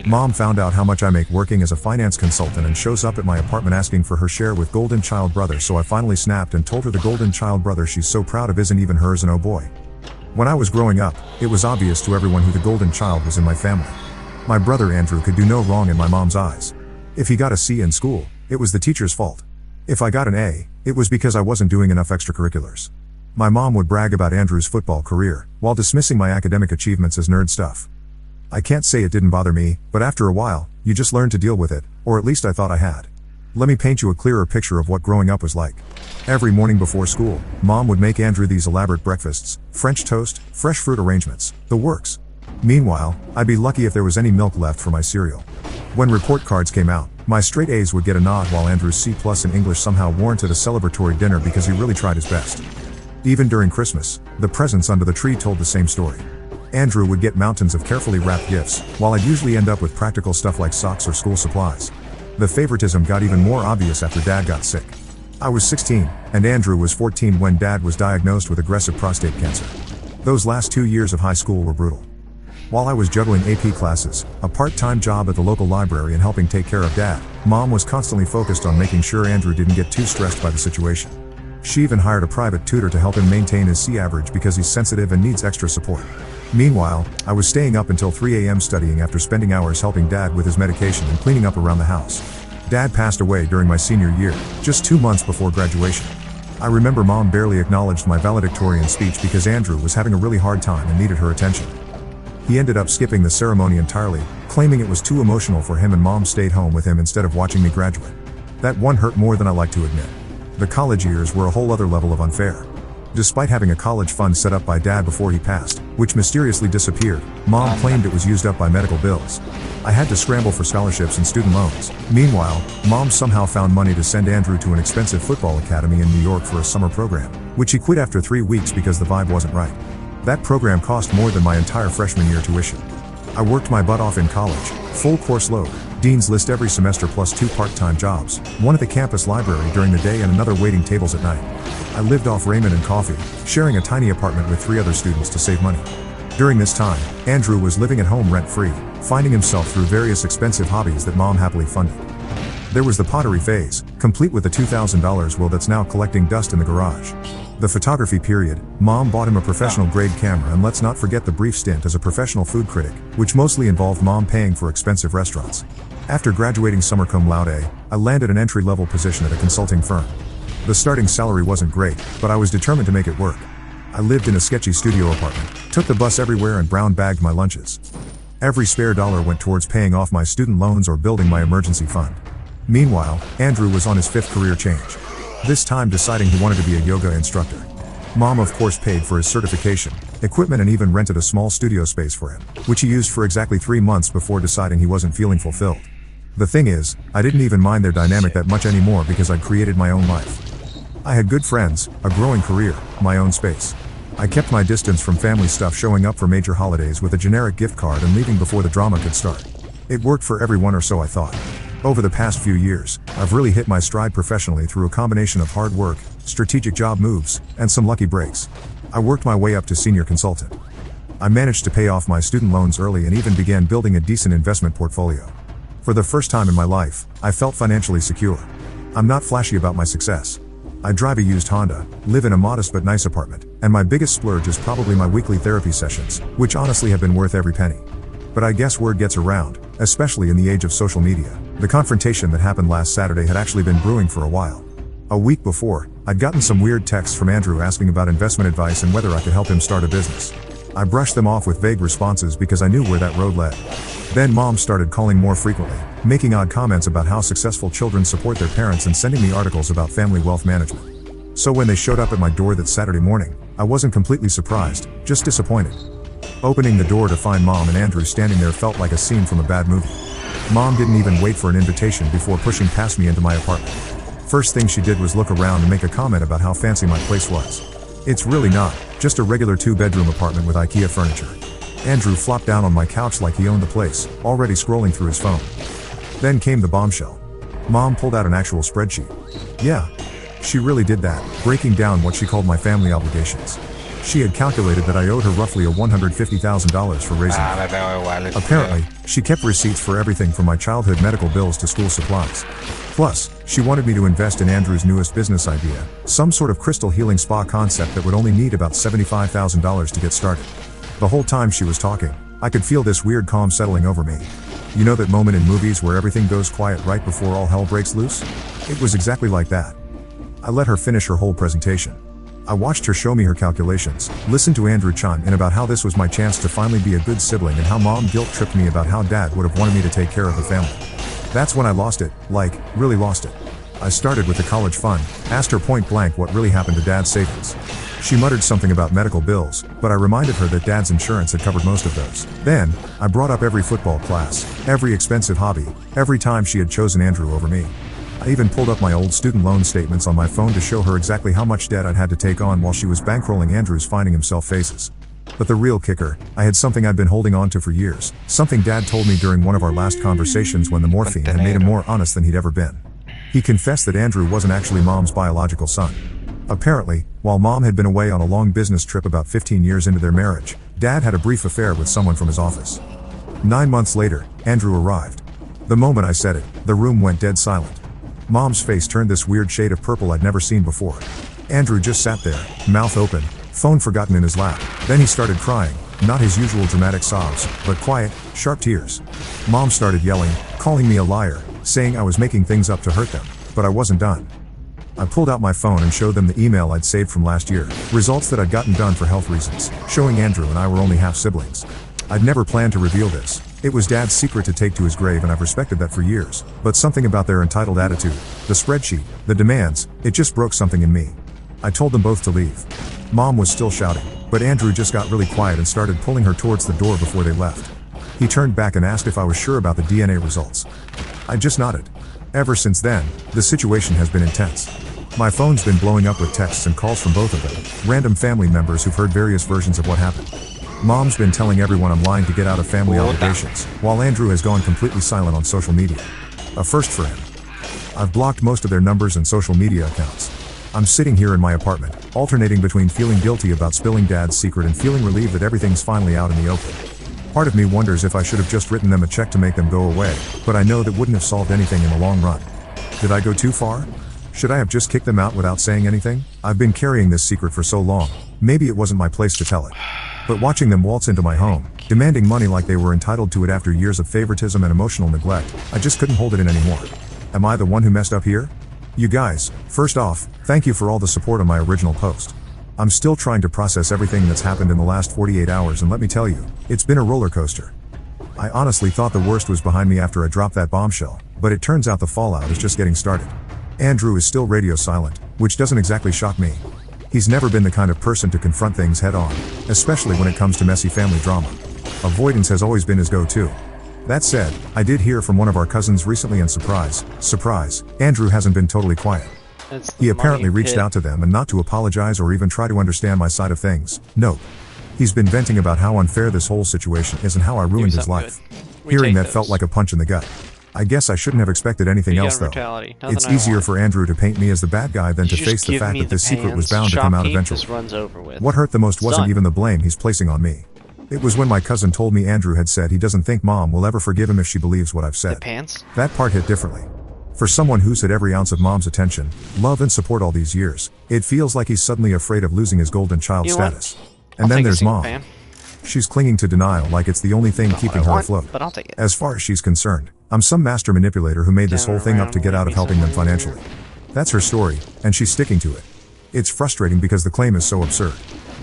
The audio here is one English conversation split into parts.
Mom found out how much I make working as a finance consultant and shows up at my apartment asking for her share with golden child brother, so I finally snapped and told her the golden child brother she's so proud of isn't even hers, and oh boy. When I was growing up, it was obvious to everyone who the golden child was in my family. My brother Andrew could do no wrong in my mom's eyes. If he got a C in school, it was the teacher's fault. If I got an A, it was because I wasn't doing enough extracurriculars. My mom would brag about Andrew's football career, while dismissing my academic achievements as nerd stuff. I can't say it didn't bother me, but after a while, you just learn to deal with it, or at least I thought I had. Let me paint you a clearer picture of what growing up was like. Every morning before school, Mom would make Andrew these elaborate breakfasts: French toast, fresh fruit arrangements, the works. Meanwhile, I'd be lucky if there was any milk left for my cereal. When report cards came out, my straight A's would get a nod while Andrew's C+ in English somehow warranted a celebratory dinner because he really tried his best. Even during Christmas, the presents under the tree told the same story. Andrew would get mountains of carefully wrapped gifts, while I'd usually end up with practical stuff like socks or school supplies. The favoritism got even more obvious after Dad got sick. I was 16, and Andrew was 14 when Dad was diagnosed with aggressive prostate cancer. Those last 2 years of high school were brutal. While I was juggling AP classes, a part-time job at the local library, and helping take care of Dad, Mom was constantly focused on making sure Andrew didn't get too stressed by the situation. She even hired a private tutor to help him maintain his C average because he's sensitive and needs extra support. Meanwhile, I was staying up until 3 a.m. studying after spending hours helping Dad with his medication and cleaning up around the house. Dad passed away during my senior year, just 2 months before graduation. I remember Mom barely acknowledged my valedictorian speech because Andrew was having a really hard time and needed her attention. He ended up skipping the ceremony entirely, claiming it was too emotional for him, and Mom stayed home with him instead of watching me graduate. That one hurt more than I like to admit. The college years were a whole other level of unfair. Despite having a college fund set up by Dad before he passed, which mysteriously disappeared, Mom claimed it was used up by medical bills. I had to scramble for scholarships and student loans. Meanwhile, Mom somehow found money to send Andrew to an expensive football academy in New York for a summer program, which he quit after 3 weeks because the vibe wasn't right. That program cost more than my entire freshman year tuition. I worked my butt off in college, full course load, dean's list every semester plus 2 part-time jobs, one at the campus library during the day and another waiting tables at night. I lived off ramen and coffee, sharing a tiny apartment with 3 other students to save money. During this time, Andrew was living at home rent-free, finding himself through various expensive hobbies that Mom happily funded. There was the pottery phase, complete with a $2,000 wheel that's now collecting dust in the garage. The photography period, Mom bought him a professional-grade camera, and let's not forget the brief stint as a professional food critic, which mostly involved Mom paying for expensive restaurants. After graduating summa cum laude, I landed an entry-level position at a consulting firm. The starting salary wasn't great, but I was determined to make it work. I lived in a sketchy studio apartment, took the bus everywhere, and brown-bagged my lunches. Every spare dollar went towards paying off my student loans or building my emergency fund. Meanwhile, Andrew was on his 5th career change. This time deciding he wanted to be a yoga instructor. Mom of course paid for his certification, equipment, and even rented a small studio space for him, which he used for exactly 3 months before deciding he wasn't feeling fulfilled. The thing is, I didn't even mind their dynamic that much anymore because I'd created my own life. I had good friends, a growing career, my own space. I kept my distance from family stuff, showing up for major holidays with a generic gift card and leaving before the drama could start. It worked for everyone, or so I thought. Over the past few years, I've really hit my stride professionally through a combination of hard work, strategic job moves, and some lucky breaks. I worked my way up to senior consultant. I managed to pay off my student loans early and even began building a decent investment portfolio. For the first time in my life, I felt financially secure. I'm not flashy about my success. I drive a used Honda, live in a modest but nice apartment, and my biggest splurge is probably my weekly therapy sessions, which honestly have been worth every penny. But I guess word gets around, especially in the age of social media. The confrontation that happened last Saturday had actually been brewing for a while. A week before, I'd gotten some weird texts from Andrew asking about investment advice and whether I could help him start a business. I brushed them off with vague responses because I knew where that road led. Then Mom started calling more frequently, making odd comments about how successful children support their parents and sending me articles about family wealth management. So when they showed up at my door that Saturday morning, I wasn't completely surprised, just disappointed. Opening the door to find Mom and Andrew standing there felt like a scene from a bad movie. Mom didn't even wait for an invitation before pushing past me into my apartment. First thing she did was look around and make a comment about how fancy my place was. It's really not, just a regular 2-bedroom apartment with IKEA furniture. Andrew flopped down on my couch like he owned the place, already scrolling through his phone. Then came the bombshell. Mom pulled out an actual spreadsheet. Yeah, she really did that, breaking down what she called my family obligations. She had calculated that I owed her roughly $150,000 for raising Ah, me. me pego igual. Apparently, she kept receipts for everything from my childhood medical bills to school supplies. Plus, she wanted me to invest in Andrew's newest business idea, some sort of crystal healing spa concept that would only need about $75,000 to get started. The whole time she was talking, I could feel this weird calm settling over me. You know that moment in movies where everything goes quiet right before all hell breaks loose? It was exactly like that. I let her finish her whole presentation. I watched her show me her calculations, listened to Andrew chime in about how this was my chance to finally be a good sibling and how mom guilt-tripped me about how dad would have wanted me to take care of the family. That's when I lost it, like, really lost it. I started with the college fund, asked her point blank what really happened to dad's savings. She muttered something about medical bills, but I reminded her that dad's insurance had covered most of those. Then, I brought up every football class, every expensive hobby, every time she had chosen Andrew over me. I even pulled up my old student loan statements on my phone to show her exactly how much debt I'd had to take on while she was bankrolling Andrew's finding himself faces. But the real kicker, I had something I'd been holding on to for years, something dad told me during one of our last conversations when the morphine had made him more honest than he'd ever been. He confessed that Andrew wasn't actually mom's biological son. Apparently, while mom had been away on a long business trip about 15 years into their marriage, dad had a brief affair with someone from his office. 9 months later, Andrew arrived. The moment I said it, the room went dead silent. Mom's face turned this weird shade of purple I'd never seen before. Andrew just sat there, mouth open, phone forgotten in his lap. Then he started crying, not his usual dramatic sobs, but quiet, sharp tears. Mom started yelling, calling me a liar, saying I was making things up to hurt them, but I wasn't done. I pulled out my phone and showed them the email I'd saved from last year, results that I'd gotten done for health reasons, showing Andrew and I were only half siblings. I'd never planned to reveal this. It was dad's secret to take to his grave and I've respected that for years. But something about their entitled attitude, the spreadsheet, the demands, it just broke something in me. I told them both to leave. Mom was still shouting, but Andrew just got really quiet and started pulling her towards the door before they left. He turned back and asked if I was sure about the DNA results. I just nodded. Ever since then, the situation has been intense. My phone's been blowing up with texts and calls from both of them, random family members who've heard various versions of what happened. Mom's been telling everyone I'm lying to get out of family obligations, while Andrew has gone completely silent on social media. A first for him. I've blocked most of their numbers and social media accounts. I'm sitting here in my apartment, alternating between feeling guilty about spilling dad's secret and feeling relieved that everything's finally out in the open. Part of me wonders if I should have just written them a check to make them go away, but I know that wouldn't have solved anything in the long run. Did I go too far? Should I have just kicked them out without saying anything? I've been carrying this secret for so long, maybe it wasn't my place to tell it. But watching them waltz into my home, demanding money like they were entitled to it after years of favoritism and emotional neglect, I just couldn't hold it in anymore. Am I the one who messed up here? You guys, first off, thank you for all the support on my original post. I'm still trying to process everything that's happened in the last 48 hours and let me tell you, it's been a roller coaster. I honestly thought the worst was behind me after I dropped that bombshell, but it turns out the fallout is just getting started. Andrew is still radio silent, which doesn't exactly shock me. He's never been the kind of person to confront things head on, especially when it comes to messy family drama. Avoidance has always been his go-to. That said, I did hear from one of our cousins recently and surprise, Andrew hasn't been totally quiet. He apparently reached out to them and not to apologize or even try to understand my side of things. Nope. He's been venting about how unfair this whole situation is and how I ruined his life. Hearing that felt like a punch in the gut. I guess I shouldn't have expected anything else though. It's easier for Andrew to paint me as the bad guy than to face the fact that this secret was bound to come out eventually. What hurt the most wasn't even the blame he's placing on me. It was when my cousin told me Andrew had said he doesn't think mom will ever forgive him if she believes what I've said. That part hit differently. For someone who's had every ounce of mom's attention, love and support all these years, it feels like he's suddenly afraid of losing his golden child status. And then there's mom. She's clinging to denial like it's the only thing keeping her afloat. But I'll take it. As far as she's concerned, I'm some master manipulator who made this whole thing up to get out of helping them financially. That's her story, and she's sticking to it. It's frustrating because the claim is so absurd.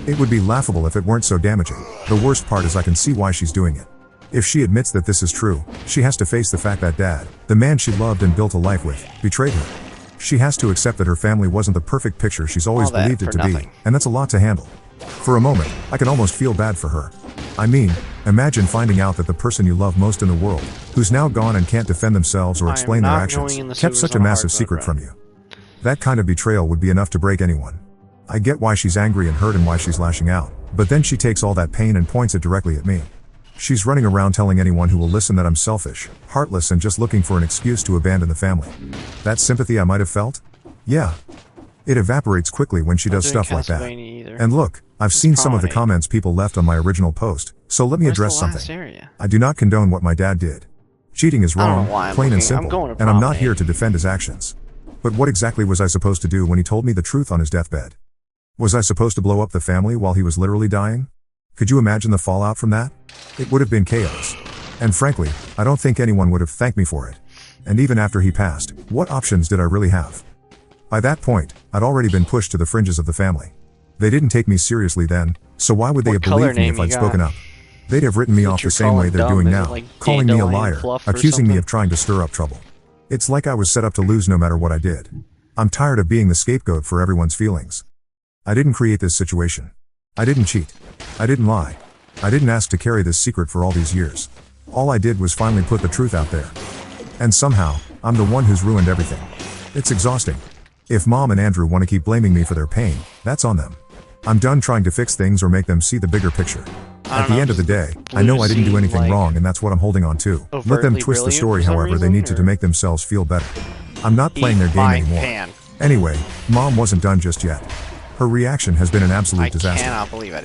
It would be laughable if it weren't so damaging. The worst part is I can see why she's doing it. If she admits that this is true, she has to face the fact that dad, the man she loved and built a life with, betrayed her. She has to accept that her family wasn't the perfect picture she's always believed it to be, and that's a lot to handle. For a moment, I can almost feel bad for her. I mean, imagine finding out that the person you love most in the world, who's now gone and can't defend themselves or explain their actions, kept such a massive secret from you. That kind of betrayal would be enough to break anyone. I get why she's angry and hurt and why she's lashing out, but then she takes all that pain and points it directly at me. She's running around telling anyone who will listen that I'm selfish, heartless and just looking for an excuse to abandon the family. That sympathy I might have felt? Yeah. It evaporates quickly when she does stuff like that. And look, I've seen some of the comments people left on my original post, so let me address something. I do not condone what my dad did. Cheating is wrong, plain and simple, and I'm not here to defend his actions. But what exactly was I supposed to do when he told me the truth on his deathbed? Was I supposed to blow up the family while he was literally dying? Could you imagine the fallout from that? It would have been chaos. And frankly, I don't think anyone would have thanked me for it. And even after he passed, what options did I really have? By that point, I'd already been pushed to the fringes of the family. They didn't take me seriously then, so why would they have believed me if I'd spoken up? They'd have written me off the same way they're doing now, calling me a liar, accusing me of trying to stir up trouble. It's like I was set up to lose no matter what I did. I'm tired of being the scapegoat for everyone's feelings. I didn't create this situation. I didn't cheat. I didn't lie. I didn't ask to carry this secret for all these years. All I did was finally put the truth out there. And somehow, I'm the one who's ruined everything. It's exhausting. If Mom and Andrew want to keep blaming me for their pain, that's on them. I'm done trying to fix things or make them see the bigger picture. At the end of the day, I know I didn't do anything wrong and that's what I'm holding on to. Let them twist the story however they need to make themselves feel better. I'm not playing their game anymore. Anyway, Mom wasn't done just yet. Her reaction has been an absolute disaster.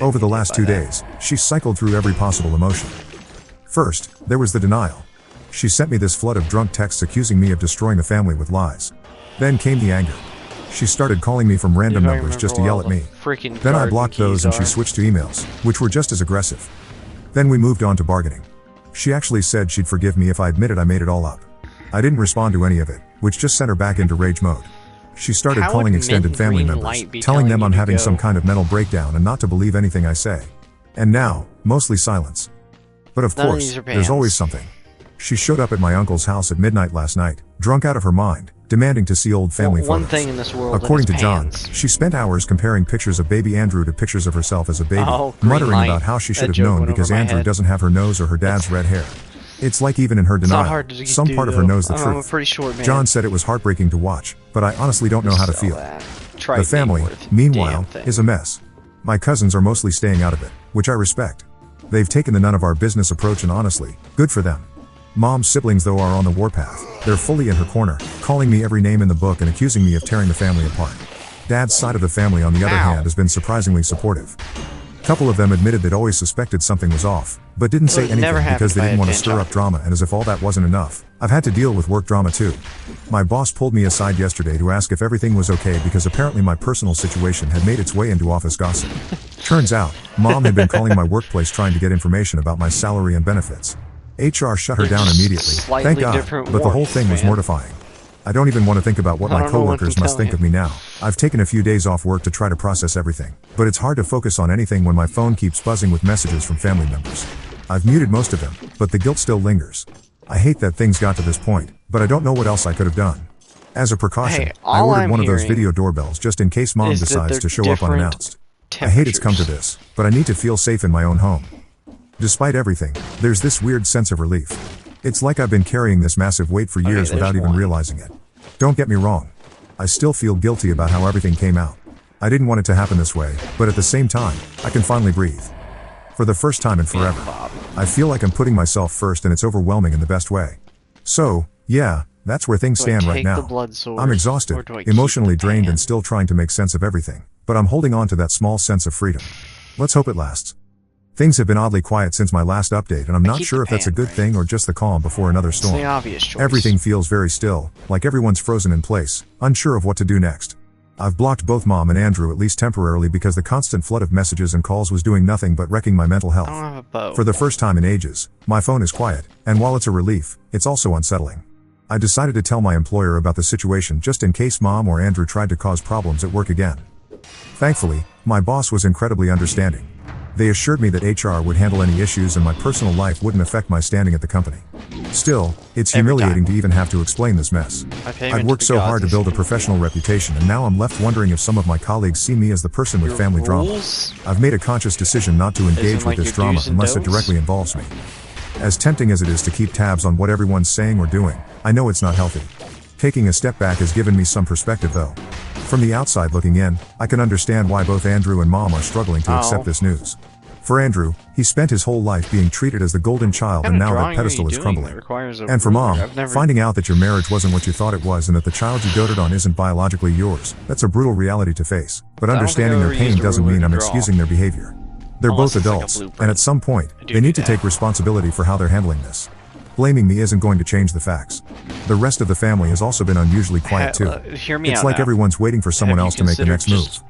Over the last 2 days, she cycled through every possible emotion. First, there was the denial. She sent me this flood of drunk texts accusing me of destroying the family with lies. Then came the anger. She started calling me from random numbers just to yell at me. Then I blocked those and she switched to emails, which were just as aggressive. Then we moved on to bargaining. She actually said she'd forgive me if I admitted I made it all up. I didn't respond to any of it, which just sent her back into rage mode. She started calling extended family members, telling them I'm having some kind of mental breakdown and not to believe anything I say. And now, mostly silence. But of course, there's always something. She showed up at my uncle's house at midnight last night, drunk out of her mind, demanding to see old family photos. One thing in this world According to John, she spent hours comparing pictures of baby Andrew to pictures of herself as a baby, muttering about how she should have known because Andrew doesn't have her nose or her dad's red hair. It's like even in her denial, some part of her knows the truth. John said it was heartbreaking to watch, but I honestly don't know how to feel. The family, meanwhile, is a mess. My cousins are mostly staying out of it, which I respect. They've taken the none of our business approach and honestly, good for them. Mom's siblings though are on the warpath. They're fully in her corner, calling me every name in the book and accusing me of tearing the family apart. Dad's side of the family on the other hand has been surprisingly supportive. A couple of them admitted they'd always suspected something was off, but didn't say anything because they didn't want to stir up drama, and as if all that wasn't enough, I've had to deal with work drama too. My boss pulled me aside yesterday to ask if everything was okay because apparently my personal situation had made its way into office gossip. Turns out, Mom had been calling my workplace trying to get information about my salary and benefits. HR shut her down immediately, thank God, but the whole thing was mortifying. I don't even want to think about what my coworkers must think of me now. I've taken a few days off work to try to process everything, but it's hard to focus on anything when my phone keeps buzzing with messages from family members. I've muted most of them, but the guilt still lingers. I hate that things got to this point, but I don't know what else I could have done. As a precaution, I ordered one of those video doorbells just in case Mom decides to show up unannounced. I hate it's come to this, but I need to feel safe in my own home. Despite everything, there's this weird sense of relief. It's like I've been carrying this massive weight for years without even realizing it. Don't get me wrong. I still feel guilty about how everything came out. I didn't want it to happen this way, but at the same time, I can finally breathe. For the first time in forever, I feel like I'm putting myself first and it's overwhelming in the best way. So, yeah, that's where things stand right now. I'm exhausted, emotionally drained and still trying to make sense of everything, but I'm holding on to that small sense of freedom. Let's hope it lasts. Things have been oddly quiet since my last update and I'm not sure if that's a good thing or just the calm before another storm. Everything feels very still, like everyone's frozen in place, unsure of what to do next. I've blocked both Mom and Andrew at least temporarily because the constant flood of messages and calls was doing nothing but wrecking my mental health. For the first time in ages, my phone is quiet, and while it's a relief, it's also unsettling. I decided to tell my employer about the situation just in case Mom or Andrew tried to cause problems at work again. Thankfully, my boss was incredibly understanding. They assured me that HR would handle any issues and my personal life wouldn't affect my standing at the company. Still, it's humiliating to even have to explain this mess. I'd worked so hard to build a professional reputation and now I'm left wondering if some of my colleagues see me as the person with family drama. I've made a conscious decision not to engage with this drama unless it directly involves me. As tempting as it is to keep tabs on what everyone's saying or doing, I know it's not healthy. Taking a step back has given me some perspective though. From the outside looking in, I can understand why both Andrew and Mom are struggling to accept this news. For Andrew, he spent his whole life being treated as the golden child, and now that pedestal is crumbling. And for Mom, finding out that your marriage wasn't what you thought it was and that the child you doted on isn't biologically yours, that's a brutal reality to face. But understanding their pain doesn't mean I'm excusing their behavior. They're both adults, and at some point, they need to take responsibility for how they're handling this. Blaming me isn't going to change the facts. The rest of the family has also been unusually quiet too. It's like everyone's waiting for someone else to make the next move.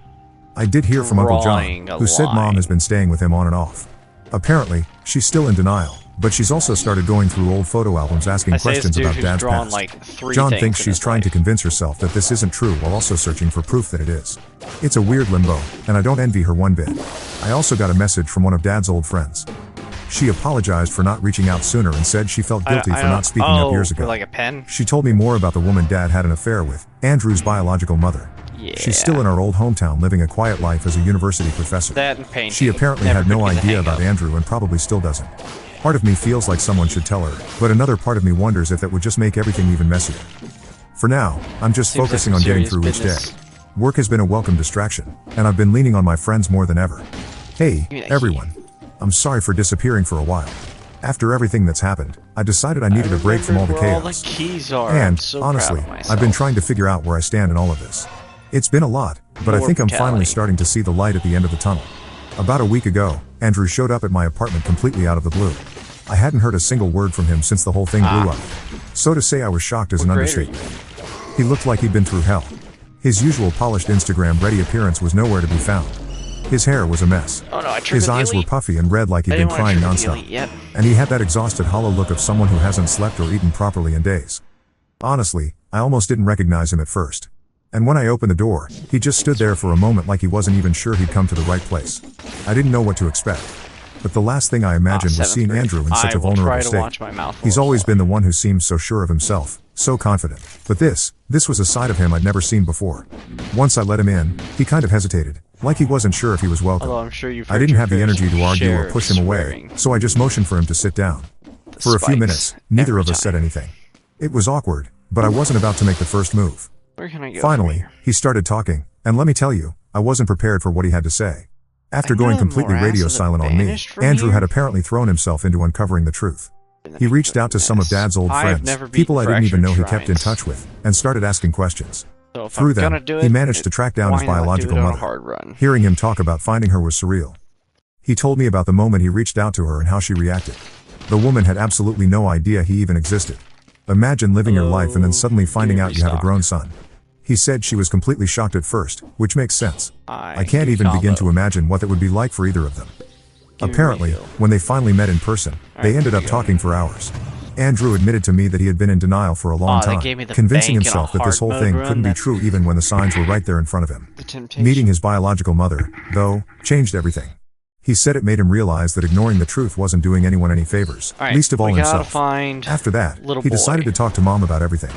I did hear from Uncle John, who said Mom has been staying with him on and off. Apparently, she's still in denial, but she's also started going through old photo albums asking questions about Dad's past. John thinks she's trying to convince herself that this isn't true while also searching for proof that it is. It's a weird limbo, and I don't envy her one bit. I also got a message from one of Dad's old friends. She apologized for not reaching out sooner and said she felt guilty for not speaking up years ago. Like a pen? She told me more about the woman Dad had an affair with, Andrew's biological mother. Yeah. She's still in our old hometown living a quiet life as a university professor. That and painting. She apparently had no idea about Andrew and probably still doesn't. Part of me feels like someone should tell her, but another part of me wonders if that would just make everything even messier. For now, I'm just focusing on getting through each day. Work has been a welcome distraction, and I've been leaning on my friends more than ever. Hey, everyone. I'm sorry for disappearing for a while. After everything that's happened, I decided I needed a break from all the chaos. And, honestly, I've been trying to figure out where I stand in all of this. It's been a lot, but I think I'm finally starting to see the light at the end of the tunnel. About a week ago, Andrew showed up at my apartment completely out of the blue. I hadn't heard a single word from him since the whole thing blew up. So to say I was shocked is an understatement. He looked like he'd been through hell. His usual polished Instagram-ready appearance was nowhere to be found. His hair was a mess. His eyes were puffy and red like he'd been crying nonstop. And he had that exhausted hollow look of someone who hasn't slept or eaten properly in days. Honestly, I almost didn't recognize him at first. And when I opened the door, he just stood there for a moment like he wasn't even sure he'd come to the right place. I didn't know what to expect. But the last thing I imagined was seeing Andrew in such a vulnerable state. He's always been the one who seems so sure of himself, so confident. But this was a side of him I'd never seen before. Once I let him in, he kind of hesitated, like he wasn't sure if he was welcome. I didn't have the energy to argue or push him away, so I just motioned for him to sit down. For a few minutes, neither of us said anything. It was awkward, but I wasn't about to make the first move. Finally, he started talking, and let me tell you, I wasn't prepared for what he had to say. After going completely radio silent on me, Andrew had apparently thrown himself into uncovering the truth. He reached out to some of Dad's old friends, people I didn't even know he kept in touch with, and started asking questions. Through them, he managed to track down his biological mother. Hearing him talk about finding her was surreal. He told me about the moment he reached out to her and how she reacted. The woman had absolutely no idea he even existed. Imagine living your life and then suddenly finding out you have a grown son. He said she was completely shocked at first, which makes sense. I can't even begin to imagine what that would be like for either of them. Apparently, when they finally met in person, they ended up talking for hours. Andrew admitted to me that he had been in denial for a long time, convincing himself that this whole thing couldn't be true even when the signs were right there in front of him. Meeting his biological mother, though, changed everything. He said it made him realize that ignoring the truth wasn't doing anyone any favors, least of all himself. After that, he decided to talk to Mom about everything.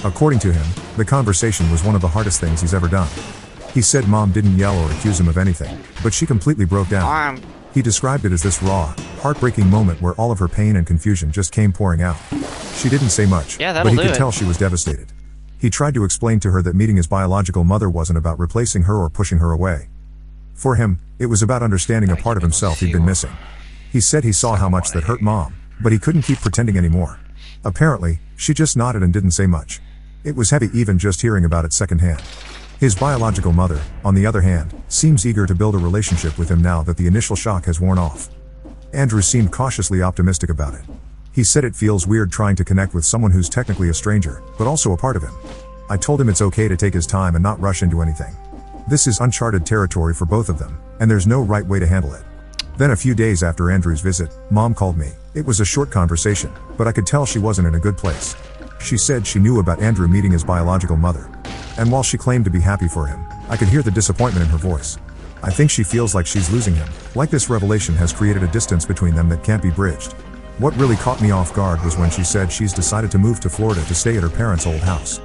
According to him, the conversation was one of the hardest things he's ever done. He said Mom didn't yell or accuse him of anything, but she completely broke down. He described it as this raw, heartbreaking moment where all of her pain and confusion just came pouring out. She didn't say much, but he could tell she was devastated. He tried to explain to her that meeting his biological mother wasn't about replacing her or pushing her away. For him, it was about understanding a part of himself he'd been missing. He said he saw how much that hurt Mom, but he couldn't keep pretending anymore. Apparently, she just nodded and didn't say much. It was heavy even just hearing about it secondhand. His biological mother, on the other hand, seems eager to build a relationship with him now that the initial shock has worn off. Andrew seemed cautiously optimistic about it. He said it feels weird trying to connect with someone who's technically a stranger, but also a part of him. I told him it's okay to take his time and not rush into anything. This is uncharted territory for both of them, and there's no right way to handle it. Then a few days after Andrew's visit, Mom called me. It was a short conversation, but I could tell she wasn't in a good place. She said she knew about Andrew meeting his biological mother. And while she claimed to be happy for him, I could hear the disappointment in her voice. I think she feels like she's losing him, like this revelation has created a distance between them that can't be bridged. What really caught me off guard was when she said she's decided to move to Florida to stay at her parents' old house.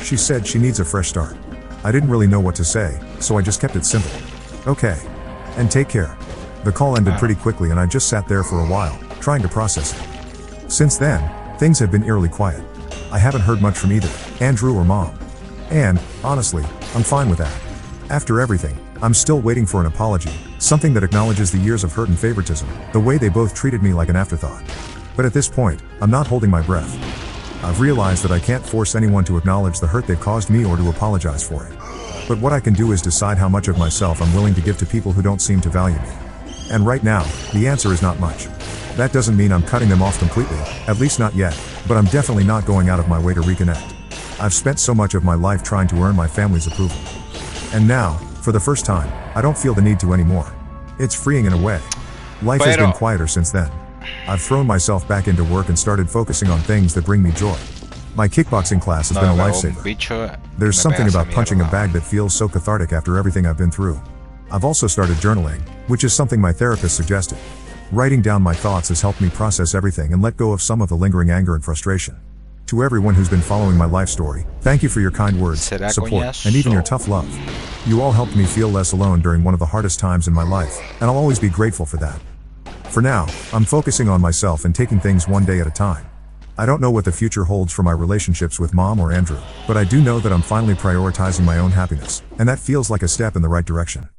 She said she needs a fresh start. I didn't really know what to say, so I just kept it simple. Okay. And take care. The call ended pretty quickly and I just sat there for a while, trying to process it. Since then, things have been eerily quiet. I haven't heard much from either Andrew or Mom. And, honestly, I'm fine with that. After everything, I'm still waiting for an apology, Something that acknowledges the years of hurt and favoritism, the way they both treated me like an afterthought. But at this point, I'm not holding my breath. I've realized that I can't force anyone to acknowledge the hurt they've caused me or to apologize for it. But what I can do is decide how much of myself I'm willing to give to people who don't seem to value me. And right now, the answer is not much. That doesn't mean I'm cutting them off completely, at least not yet, but I'm definitely not going out of my way to reconnect. I've spent so much of my life trying to earn my family's approval. And now, for the first time, I don't feel the need to anymore. It's freeing in a way. Life has been quieter since then. I've thrown myself back into work and started focusing on things that bring me joy. My kickboxing class has been a lifesaver. There's something about punching a bag that feels so cathartic after everything I've been through. I've also started journaling, which is something my therapist suggested. Writing down my thoughts has helped me process everything and let go of some of the lingering anger and frustration. To everyone who's been following my life story, thank you for your kind words, support, and even your tough love. You all helped me feel less alone during one of the hardest times in my life, and I'll always be grateful for that. For now, I'm focusing on myself and taking things one day at a time. I don't know what the future holds for my relationships with Mom or Andrew, but I do know that I'm finally prioritizing my own happiness, and that feels like a step in the right direction.